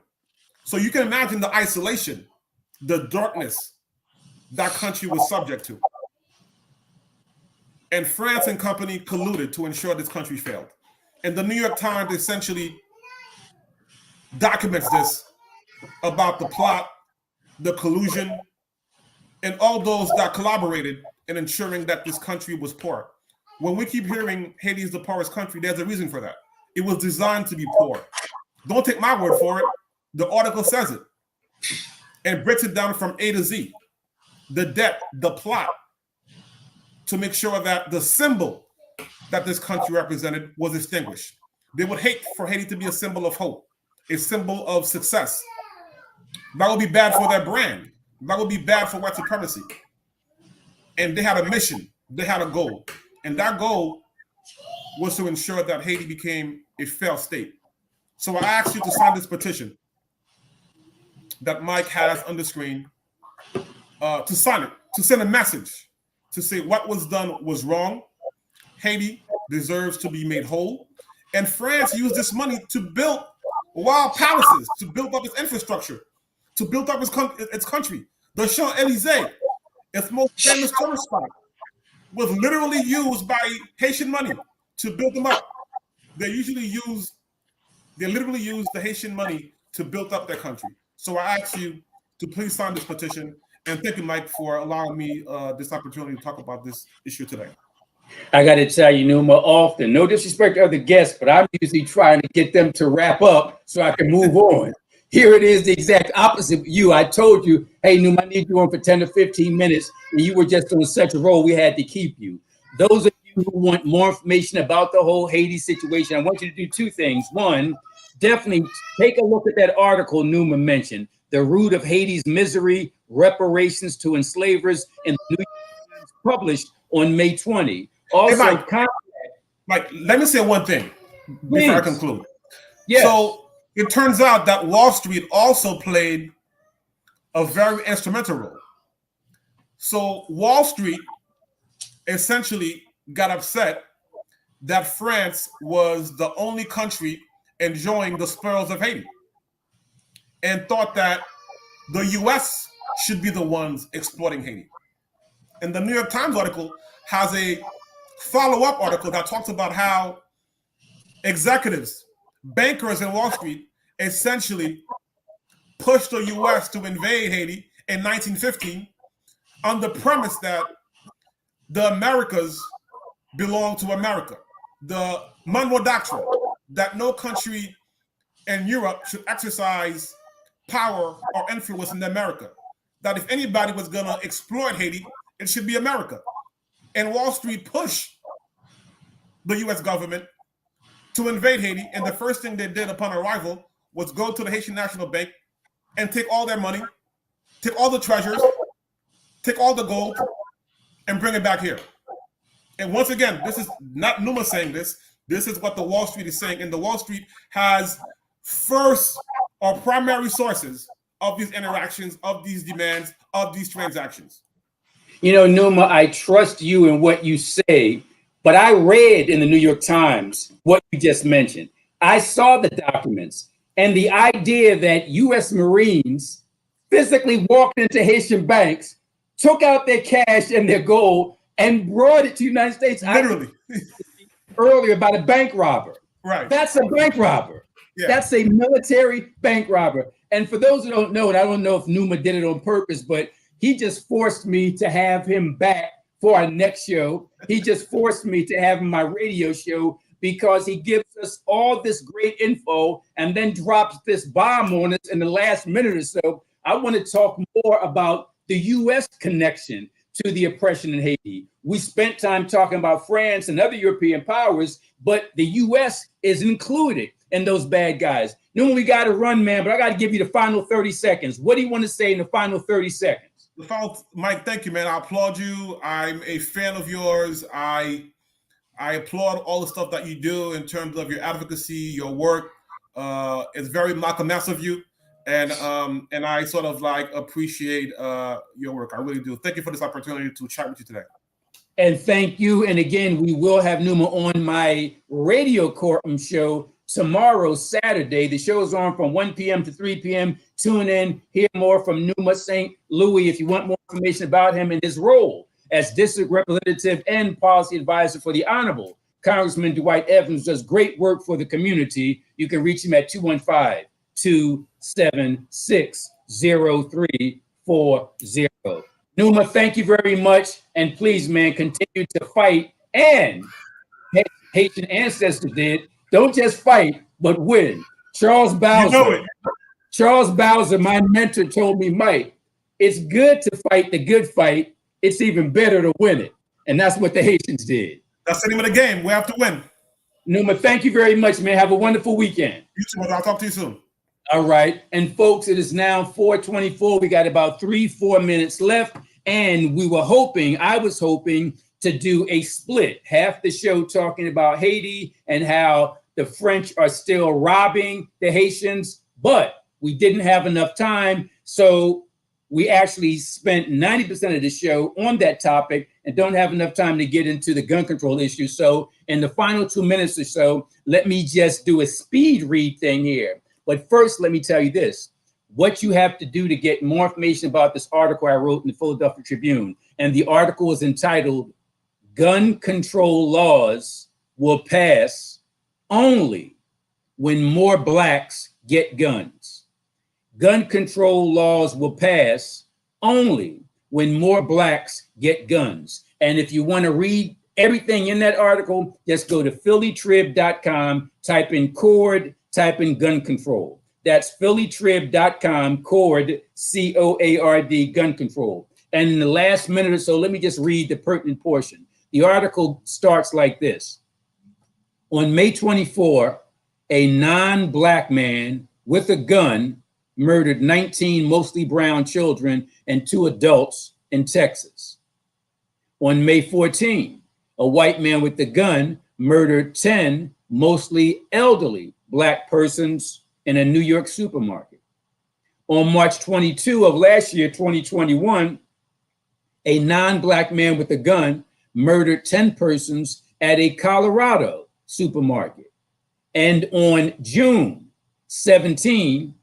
So you can imagine the isolation, the darkness that country was subject to. And France and company colluded to ensure this country failed. And the New York Times essentially documents this about the plot, the collusion, and all those that collaborated in ensuring that this country was poor. When we keep hearing Haiti is the poorest country, there's a reason for that. It was designed to be poor. Don't take my word for it. The article says it and breaks it down from A to Z. The debt, the plot, to make sure that the symbol that this country represented was extinguished. They would hate for Haiti to be a symbol of hope, a symbol of success. That would be bad for their brand. That would be bad for white supremacy. And they had a mission. They had a goal. And that goal was to ensure that Haiti became a failed state. So I ask you to sign this petition that Mike has on the screen, to sign it, to send a message, to say what was done was wrong. Haiti deserves to be made whole. And France used this money to build wild palaces, to build up its infrastructure, to build up its country. The Champs-Élysées, its most famous tourist spot, was literally used by Haitian money to build them up. They literally use the Haitian money to build up their country. So I ask you to please sign this petition. And thank you, Mike, for allowing me this opportunity to talk about this issue today. I got to tell you, Numa, often, no disrespect to other guests, but I'm usually trying to get them to wrap up so I can move on. Here it is, the exact opposite of you. I told you, hey, Numa, I need you on for 10 to 15 minutes, and you were just on such a roll, we had to keep you. Those of you who want more information about the whole Haiti situation, I want you to do two things. One, definitely take a look at that article Numa mentioned, The Root of Haiti's Misery, Reparations to Enslavers, in the New York Times, published on May 20. Also, hey, Mike, let me say one thing before I conclude. Yes. So it turns out that Wall Street also played a very instrumental role. So Wall Street essentially got upset that France was the only country enjoying the spoils of Haiti and thought that the US should be the ones exploiting Haiti. And the New York Times article has a follow-up article that talks about how executives, bankers in Wall Street essentially pushed the US to invade Haiti in 1915 on the premise that the Americas belong to America. The Monroe Doctrine, that no country in Europe should exercise power or influence in America. That if anybody was going to exploit Haiti, it should be America. And Wall Street pushed the US government to invade Haiti. And the first thing they did upon arrival was go to the Haitian National Bank and take all their money, take all the treasures, take all the gold, and bring it back here. And once again, this is not Numa saying this. This is what the Wall Street is saying. And the Wall Street has first or primary sources of these interactions, of these demands, of these transactions. You know, Numa, I trust you in what you say, but I read in the New York Times what you just mentioned. I saw the documents, and the idea that U.S. Marines physically walked into Haitian banks, took out their cash and their gold, and brought it to the United States. Literally. Earlier about a bank robber. Right. That's a bank robber. Yeah. That's a military bank robber. And for those who don't know, and I don't know if Numa did it on purpose, but he just forced me to have him back for our next show. He just forced me to have him my radio show because he gives us all this great info and then drops this bomb on us in the last minute or so. I want to talk more about the U.S. connection to the oppression in Haiti. We spent time talking about France and other European powers, but the U.S. is included in those bad guys. Numa, we got to run, man, but I got to give you the final 30 seconds. What do you want to say in the final 30 seconds? Mike, thank you, man. I applaud you. I'm a fan of yours. I applaud all the stuff that you do in terms of your advocacy, your work. It's very Malcolm X of you. And I sort of like appreciate your work. I really do. Thank you for this opportunity to chat with you today. And thank you. And again, we will have Numa on my radio Courtroom show tomorrow, Saturday. The show is on from 1 p.m. to 3 p.m. Tune in, hear more from Numa St. Louis if you want more information about him and his role as district representative and policy advisor for the Honorable Congressman Dwight Evans. Does great work for the community. You can reach him at 215-276-0340. Numa, thank you very much. And please, man, continue to fight. And Haitian ancestors did. Don't just fight, but win. Charles Bowser. You know it. Charles Bowser, my mentor, told me, Mike, it's good to fight the good fight. It's even better to win it. And that's what the Haitians did. That's the name of the game. We have to win. Numa, thank you very much, man. Have a wonderful weekend. You too, I'll talk to you soon. All right. And folks, it is now 4:24. We got about 3-4 minutes left. And I was hoping to do a split, half the show talking about Haiti and how The French are still robbing the Haitians, but we didn't have enough time. So we actually spent 90% of the show on that topic and don't have enough time to get into the gun control issue. So in the final 2 minutes or so, let me just do a speed read thing here. But first, let me tell you this. What you have to do to get more information about this article I wrote in the Philadelphia Tribune. And the article is entitled, Gun Control Laws Will Pass Only When More Blacks Get Guns. Gun control laws will pass only when more blacks get guns. And if you want to read everything in that article, just go to phillytrib.com, type in CORD, type in gun control. That's phillytrib.com, CORD, C-O-A-R-D, gun control. And in the last minute or so, let me just read the pertinent portion. The article starts like this. On May 24, a non-black man with a gun murdered 19 mostly brown children and 2 adults in Texas. On May 14, a white man with a gun murdered 10 mostly elderly black persons in a New York supermarket. On March 22 of last year, 2021, a non-black man with a gun murdered 10 persons at a Colorado supermarket. And on June 17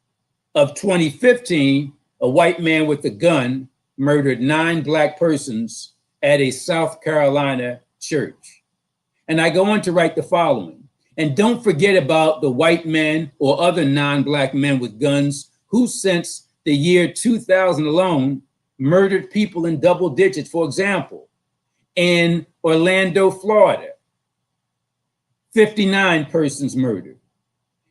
of 2015, a white man with a gun murdered 9 black persons at a South Carolina church. And I go on to write the following. And don't forget about the white men or other non-black men with guns who since the year 2000 alone murdered people in double digits. For example, in Orlando, Florida, 59 persons murdered.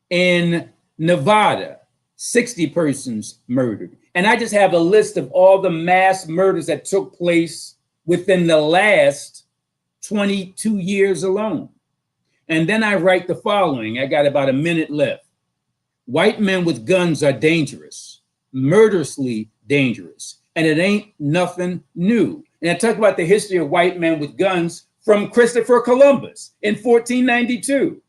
In Nevada, 60 persons murdered. And I just have a list of all the mass murders that took place within the last 22 years alone. And then I write the following. I got about a minute left. White men with guns are dangerous, murderously dangerous, and it ain't nothing new. And I talk about the history of white men with guns from Christopher Columbus in 1492,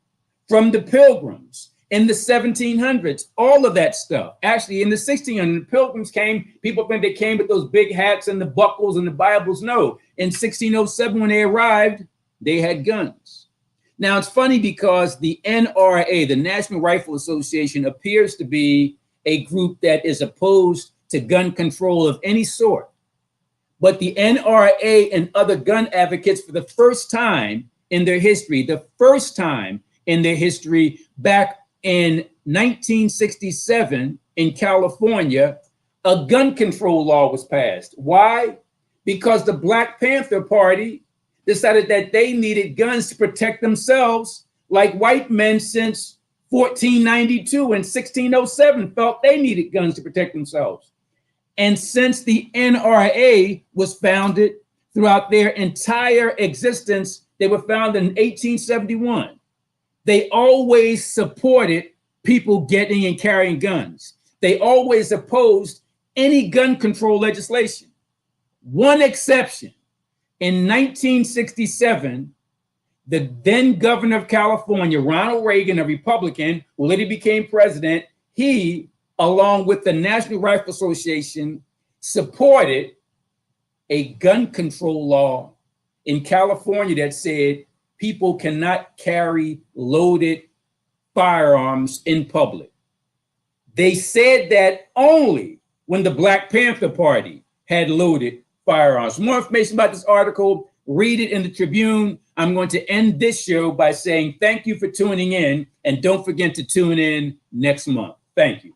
from the Pilgrims in the 1700s, all of that stuff. Actually, in the 1600s, the Pilgrims came, people think they came with those big hats and the buckles and the Bibles. No, in 1607, when they arrived, they had guns. Now, it's funny because the NRA, the National Rifle Association, appears to be a group that is opposed to gun control of any sort. But the NRA and other gun advocates, for the first time in their history, back in 1967 in California, a gun control law was passed. Why? Because the Black Panther Party decided that they needed guns to protect themselves, like white men since 1492 and 1607 felt they needed guns to protect themselves. And since the NRA was founded, throughout their entire existence, they were founded in 1871. They always supported people getting and carrying guns. They always opposed any gun control legislation. One exception, in 1967, the then governor of California, Ronald Reagan, a Republican, who later became president, he, along with the National Rifle Association, supported a gun control law in California that said people cannot carry loaded firearms in public. They said that only when the Black Panther Party had loaded firearms. For more information about this article, read it in the Tribune. I'm going to end this show by saying thank you for tuning in, and don't forget to tune in next month. Thank you.